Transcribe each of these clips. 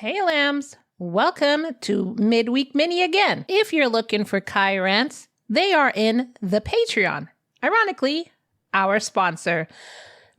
Hey lambs, welcome to Midweek Mini again. If you're looking for Kai rants, they are in the Patreon. Ironically, our sponsor.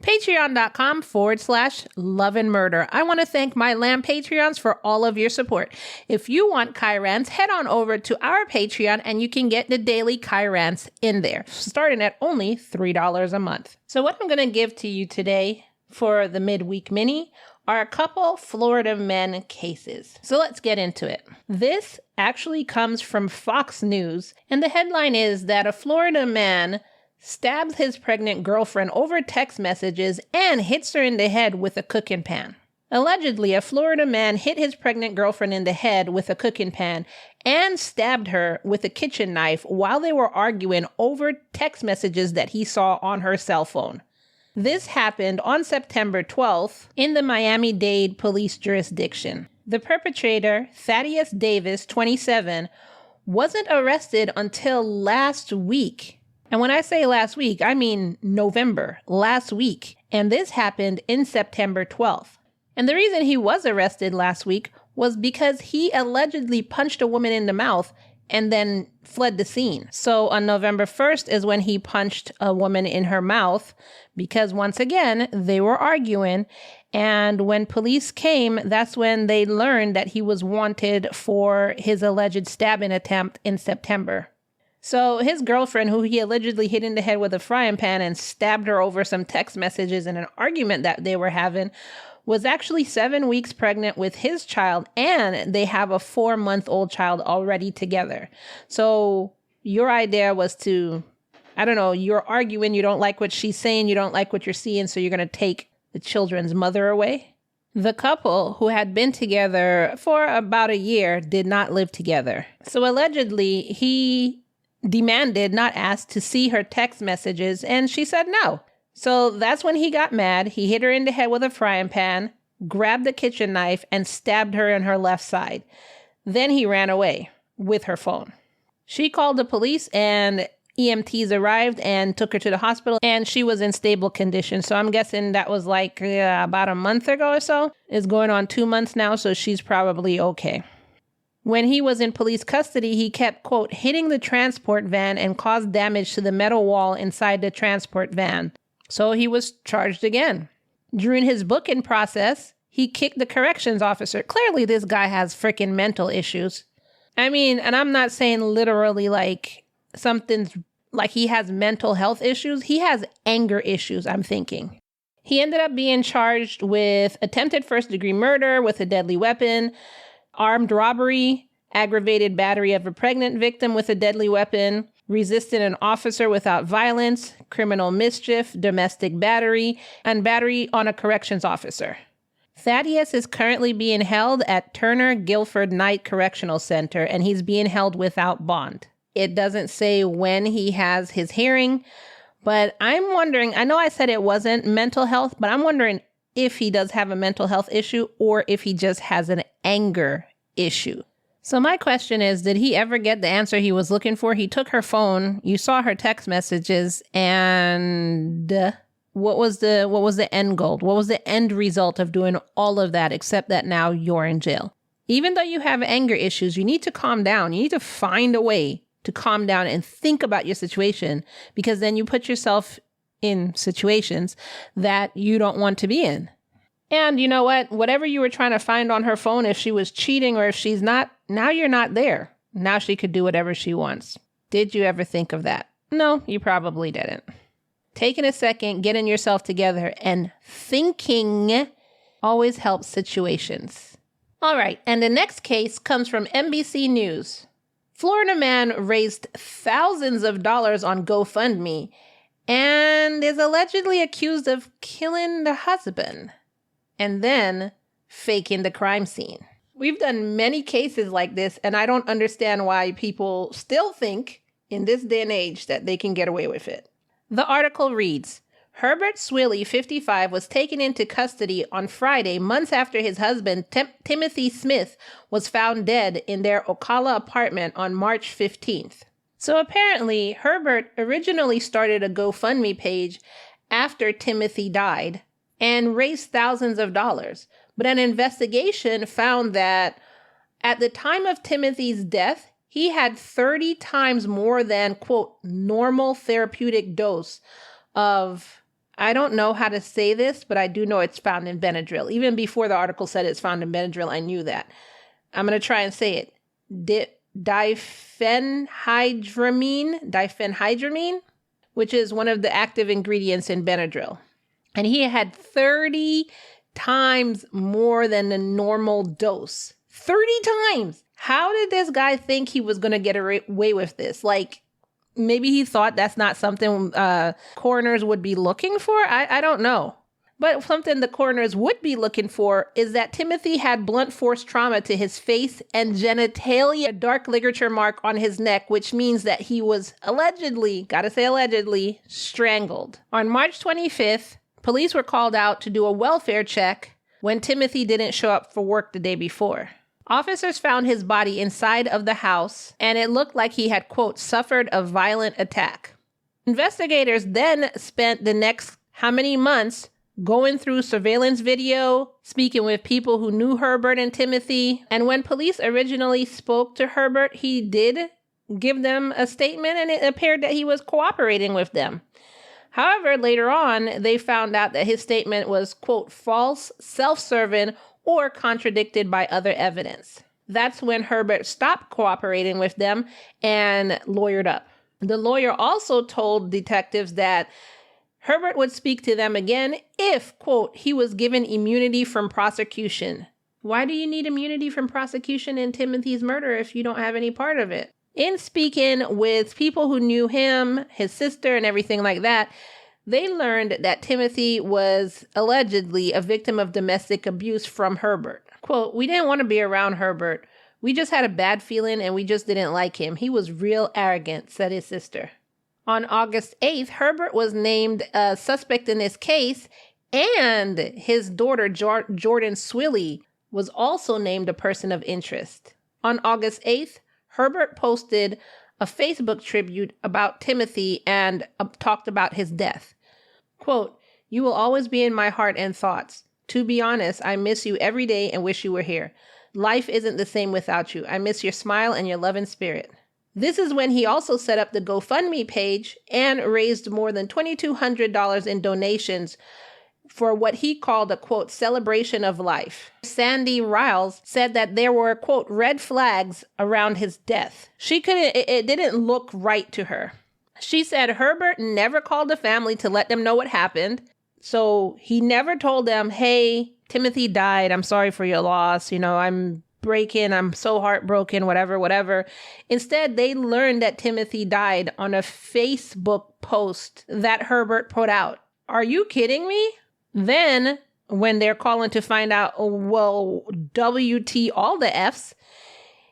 Patreon.com/love and murder. I want to thank my lamb Patreons for all of your support. If you want Kai rants, head on over to our Patreon and you can get the daily Kai rants in there, starting at only $3 a month. So what I'm going to give to you today for the Midweek Mini are a couple Florida men cases. So let's get into it. This actually comes from Fox News, and the headline is that a Florida man stabs his pregnant girlfriend over text messages and hits her in the head with a cooking pan. Allegedly, a Florida man hit his pregnant girlfriend in the head with a cooking pan and stabbed her with a kitchen knife while they were arguing over text messages that he saw on her cell phone. This happened on September 12th in the Miami-Dade police jurisdiction. The perpetrator, Thaddeus Davis, 27, wasn't arrested until last week. And when I say last week, I mean November, last week. And this happened in September 12th. And the reason he was arrested last week was because he allegedly punched a woman in the mouth and then fled the scene. So on November 1st is when he punched a woman in her mouth because once again, they were arguing. And when police came, that's when they learned that he was wanted for his alleged stabbing attempt in September. So his girlfriend, who he allegedly hit in the head with a frying pan and stabbed her over some text messages in an argument that they were having, was actually 7 weeks pregnant with his child, and they have a 4-month-old child already together. So your idea was to, you're arguing, you don't like what she's saying, you don't like what you're seeing, so you're going to take the children's mother away? The couple, who had been together for about a year, did not live together. So allegedly, he demanded, not asked, to see her text messages, and she said no. So that's when he got mad. He hit her in the head with a frying pan, grabbed the kitchen knife, and stabbed her in her left side. Then he ran away with her phone. She called the police, and EMTs arrived and took her to the hospital, and she was in stable condition. So I'm guessing that was like about a month ago or so. It's going on 2 months now, so she's probably okay. When he was in police custody, he kept, quote, hitting the transport van and caused damage to the metal wall inside the transport van. So he was charged again. During his booking process, he kicked the corrections officer. Clearly, this guy has freaking mental issues. I mean, and I'm not saying literally like something's like he has mental health issues. He has anger issues, I'm thinking. He ended up being charged with attempted first-degree murder with a deadly weapon, armed robbery, aggravated battery of a pregnant victim with a deadly weapon, resisting an officer without violence, criminal mischief, domestic battery, and battery on a corrections officer. Thaddeus is currently being held at Turner Guilford Knight Correctional Center, and he's being held without bond. It doesn't say when he has his hearing, but I'm wondering, I know I said it wasn't mental health, but I'm wondering if he does have a mental health issue or if he just has an anger issue. So my question is, did he ever get the answer he was looking for? He took her phone, you saw her text messages, and what was the end goal? What was the end result of doing all of that, except that now you're in jail? Even though you have anger issues, you need to calm down. You need to find a way to calm down and think about your situation, because then you put yourself in situations that you don't want to be in. And you know what? Whatever you were trying to find on her phone, if she was cheating or if she's not, now you're not there. Now she could do whatever she wants. Did you ever think of that? No, you probably didn't. Taking a second, getting yourself together, and thinking always helps situations. All right, and the next case comes from NBC News. Florida man raised thousands of dollars on GoFundMe and is allegedly accused of killing the husband and then faking the crime scene. We've done many cases like this, and I don't understand why people still think in this day and age that they can get away with it. The article reads, Herbert Swilly, 55, was taken into custody on Friday, months after his husband, Timothy Smith, was found dead in their Ocala apartment on March 15th. So apparently, Herbert originally started a GoFundMe page after Timothy died and raised thousands of dollars. But an investigation found that at the time of Timothy's death, he had 30 times more than, quote, normal therapeutic dose of, I don't know how to say this, but I do know it's found in Benadryl. Even before the article said it's found in Benadryl, I knew that. I'm going to try and say it. Diphenhydramine, which is one of the active ingredients in Benadryl. And he had 30 times more than the normal dose. 30 times! How did this guy think he was going to get away with this? Like, maybe he thought that's not something coroners would be looking for? I don't know. But something the coroners would be looking for is that Timothy had blunt force trauma to his face and genitalia, a dark ligature mark on his neck, which means that he was allegedly, gotta say allegedly, strangled. On March 25th, police were called out to do a welfare check when Timothy didn't show up for work the day before. Officers found his body inside of the house, and it looked like he had, quote, suffered a violent attack. Investigators then spent the next how many months going through surveillance video, speaking with people who knew Herbert and Timothy. And when police originally spoke to Herbert, he did give them a statement, and it appeared that he was cooperating with them. However, later on, they found out that his statement was, quote, false, self-serving, or contradicted by other evidence. That's when Herbert stopped cooperating with them and lawyered up. The lawyer also told detectives that Herbert would speak to them again if, quote, he was given immunity from prosecution. Why do you need immunity from prosecution in Timothy's murder if you don't have any part of it? In speaking with people who knew him, his sister, and everything like that, they learned that Timothy was allegedly a victim of domestic abuse from Herbert. Quote, we didn't want to be around Herbert. We just had a bad feeling and we just didn't like him. He was real arrogant, said his sister. On August 8th, Herbert was named a suspect in this case, and his daughter, Jordan Swilly, was also named a person of interest. On August 8th, Herbert posted a Facebook tribute about Timothy and talked about his death. Quote, you will always be in my heart and thoughts. To be honest, I miss you every day and wish you were here. Life isn't the same without you. I miss your smile and your loving spirit. This is when he also set up the GoFundMe page and raised more than $2,200 in donations for what he called a, quote, celebration of life. Sandy Riles said that there were, quote, red flags around his death. It didn't look right to her. She said Herbert never called the family to let them know what happened. So he never told them, hey, Timothy died. I'm sorry for your loss. You know, I'm breaking. I'm so heartbroken, whatever. Instead, they learned that Timothy died on a Facebook post that Herbert put out. Are you kidding me? Then, when they're calling to find out, well, WT all the Fs,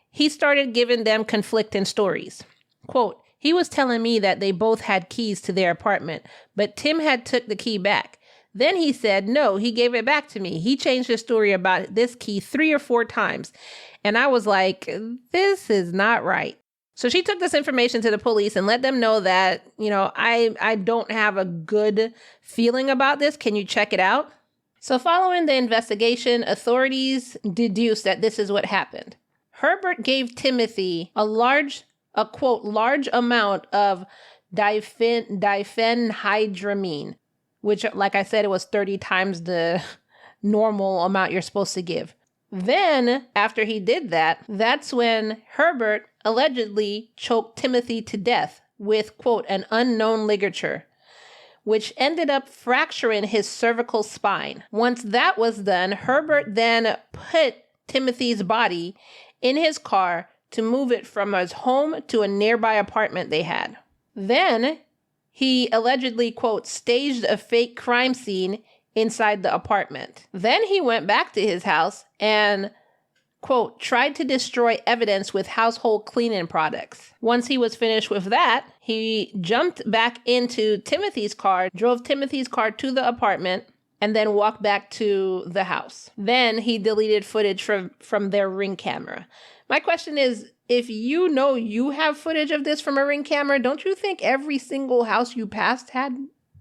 he started giving them conflicting stories. Quote, he was telling me that they both had keys to their apartment, but Tim had took the key back. Then he said, no, he gave it back to me. He changed his story about this key 3 or 4 times. And I was like, this is not right. So she took this information to the police and let them know that, you know, I don't have a good feeling about this. Can you check it out? So following the investigation, authorities deduced that this is what happened. Herbert gave Timothy a quote, large amount of diphenhydramine, which, like I said, it was 30 times the normal amount you're supposed to give. Then, after he did that, that's when Herbert allegedly choked Timothy to death with, quote, an unknown ligature, which ended up fracturing his cervical spine. Once that was done, Herbert then put Timothy's body in his car to move it from his home to a nearby apartment they had. Then he allegedly, quote, staged a fake crime scene inside the apartment. Then he went back to his house and, quote, tried to destroy evidence with household cleaning products. Once he was finished with that, he jumped back into Timothy's car, drove Timothy's car to the apartment, and then walked back to the house. Then he deleted footage from their Ring camera. My question is, if you know you have footage of this from a Ring camera, don't you think every single house you passed had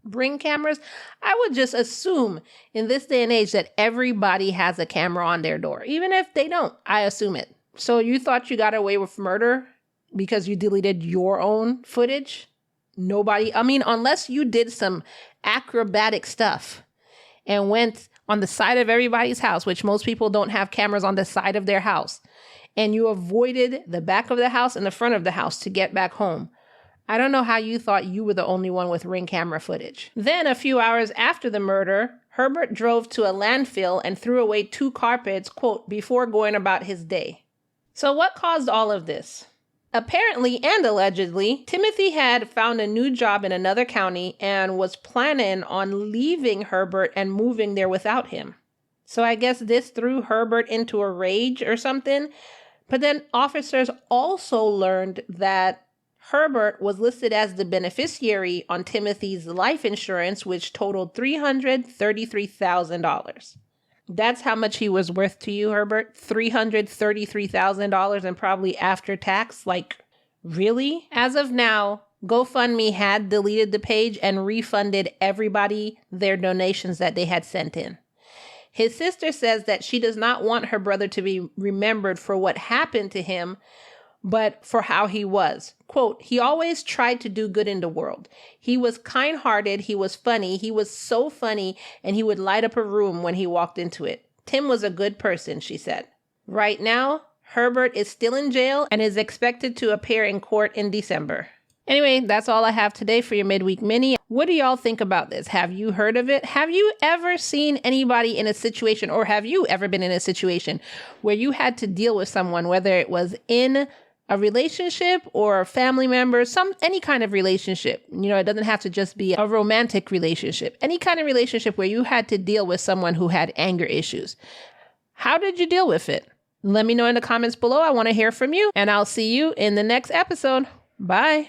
Ring cameras, I would just assume in this day and age that everybody has a camera on their door. Even if they don't, I assume it. So you thought you got away with murder because you deleted your own footage? Nobody, unless you did some acrobatic stuff and went on the side of everybody's house, which most people don't have cameras on the side of their house, and you avoided the back of the house and the front of the house to get back home. I don't know how you thought you were the only one with Ring camera footage. Then a few hours after the murder, Herbert drove to a landfill and threw away 2 carpets, quote, before going about his day. So what caused all of this? Apparently and allegedly, Timothy had found a new job in another county and was planning on leaving Herbert and moving there without him. So I guess this threw Herbert into a rage or something. But then officers also learned that Herbert was listed as the beneficiary on Timothy's life insurance, which totaled $333,000. That's how much he was worth to you, Herbert? $333,000 and probably after tax? Like, really? As of now, GoFundMe had deleted the page and refunded everybody their donations that they had sent in. His sister says that she does not want her brother to be remembered for what happened to him, but for how he was. Quote, he always tried to do good in the world. He was kind-hearted. He was funny. He was so funny, and he would light up a room when he walked into it. Tim was a good person, she said. Right now, Herbert is still in jail and is expected to appear in court in December. Anyway, that's all I have today for your midweek mini. What do y'all think about this? Have you heard of it? Have you ever seen anybody in a situation, or have you ever been in a situation where you had to deal with someone, whether it was in a relationship or a family member, any kind of relationship? It doesn't have to just be a romantic relationship. Any kind of relationship where you had to deal with someone who had anger issues. How did you deal with it? Let me know in the comments below. I want to hear from you, and I'll see you in the next episode. Bye.